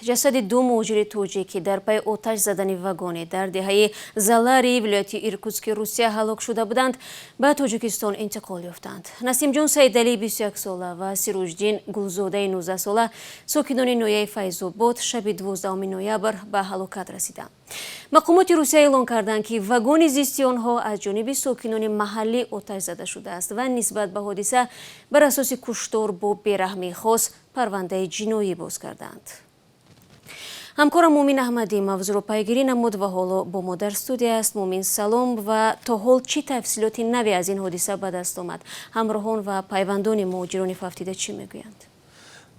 جسد دو مهاجر توجیکی در پی آتش زدن واگن در دهه زالاری ولایت ایرکوتسک روسیه هلاک شده بودند به تاجیکستان انتقال یافتند. نسیم جون سیدعلی 21 ساله و سیروجدین گلزاده 19 ساله ساکنان ناحیه فیض‌آباد شب 12 نوامبر به هلاکت رسیدند. مقامات روسیه اعلام کردند که واگن زیستی آنها از جانب ساکنان محلی آتش زده شده است و نسبت به حادثه بر اساس کشتار با بیرحمی خاص پرونده جنایی باز کردند. همکارم مومین احمدی موضوع را پیگیری نمود و حالا با ما در استودیو است. مومین سلام و تا حال چه تفصیلات نوی از این حادثه به دست آمد؟ همراهان و پیوندان مهاجران فوتیده چی میگویند؟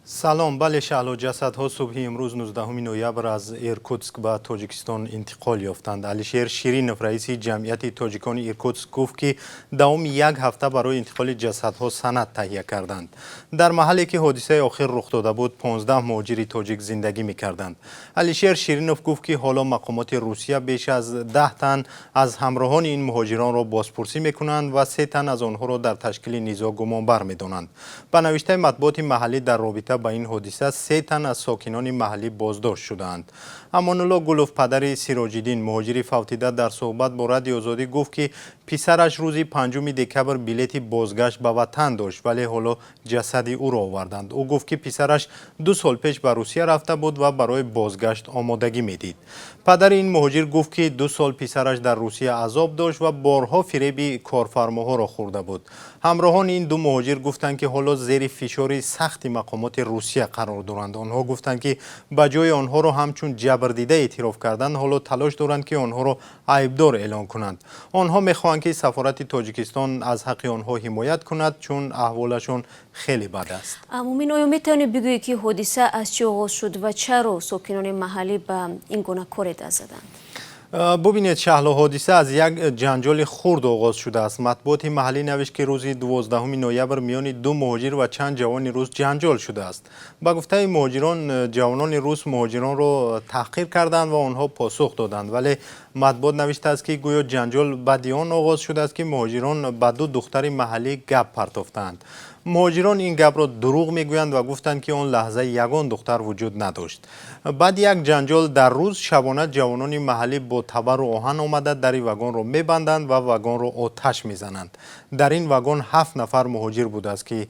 سلام. بله، شعل جسدها صبح امروز 19 نوامبر از ایرکوتسک به تاجیکستان انتقال یافتند. علیشیر شیرینوف رئیس جمعیت تاجیکان ایرکوتسک گفت که دوام یک هفته برای انتقال جسدها سند تهیه کردند. در محلی که حادثه آخر رخ داده بود 15 مهاجر تاجیک زندگی می‌کردند. علیشیر شیرینوف گفت که حالا مقامات روسیه بیش از 10 تن از همراهان این مهاجران را بازپرسی می‌کنند و 3 تن از آنها را در تشکیل نیزا گمانبر می‌دانند. به نوشته مطبوعات محلی در رابطه با این حادثه 3 تن از ساکنان محلی بازداشت شدند. امان‌الله گلوف پدر سیراج‌الدین مهاجر فوتیده در صحبت با رادیو آزادی گفت که پسرش روز 5 دکبر بلیت بازگشت به وطن داشت ولی حالا جسد او را آوردند. او گفت که پسرش 2 سال پیش به روسیه رفته بود و برای بازگشت آمادگی میدید. پدر این مهاجر گفت که 2 سال پسرش در روسیه عذاب داشت و بارها فریب کارفرماها را خورده بود. همراهان این دو مهاجر گفتند که حالا زیر فشار سخت مقامات روسیه قرار دارند. آنها گفتند که به جای آنها را همچون جبردیده اعتراف کردند حالا تلاش دارند که آنها را عیبدار اعلام کنند. آنها میخواهند که سفارت تاجیکستان از حق آنها حمایت کند چون احوالشون خیلی بد است. مومین آیا میتونی بگویی که حادثه از چه آغاز شد و چرا ساکنان محلی به این گونه کار دست زدند؟ ببینید، شهل حادثه از یک جنجال خرد آغاز شده است. مطبوعات محلی نوشت که روز 12 نوامبر میان 2 مهاجر و چند جوان روس جنجال شده است. با گفته مهاجران، جوانان روس مهاجران را تحقیر کردند و آنها پاسخ دادند، ولی مطبوعات نوشته است که گویا جنجال بعد آن آغاز شده است که مهاجران به 2 دختر محلی گپ پرداختند. مهاجران این گپ را دروغ میگویند و گفتند که آن لحظه یگان دختر وجود نداشت. بعد یک جنجال در روز شبانه جوانان محلی با تبر و آهن آمده در واگن را میبندند و واگن را آتش میزنند. در این واگن 7 نفر مهاجر بود است که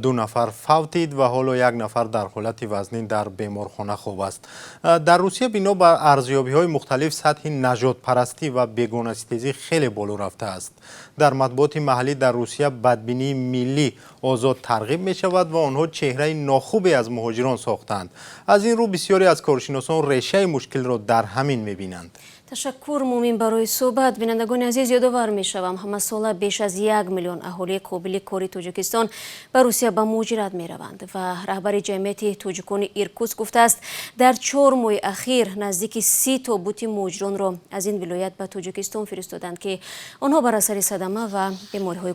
2 نفر فوتید و حالا 1 نفر در حالت وزنی در بیمارخانه خواب است. در روسیه بنا بر ارزیابی‌های مختلف سطح نژاد پرستی و بیگانه ستیزی خیلی بالا رفته است. در مطبوعات محلی در روسیه بدبینی ملی آزاد ترغیب می شود و آنها چهره ناخوبی از مهاجران ساختند. از این رو بسیاری از کارشناسان ریشه مشکل را در همین می بینند. تشکر مومین برای صحبت. بینندگان عزیز، یادآور می شوم همه ساله بیش از 1 میلیون اهالی قابل کاری تاجیکستان به روسیه به مهاجرت می روند و رهبر جمعیت تاجیکان ایرکوتسک گفته است در 4 ماه اخیر نزدیک 30 تابوت مهاجران را از این ولایت به تاجیکستان فرستادند که آنها بر اثر صدمه و بیماری‌های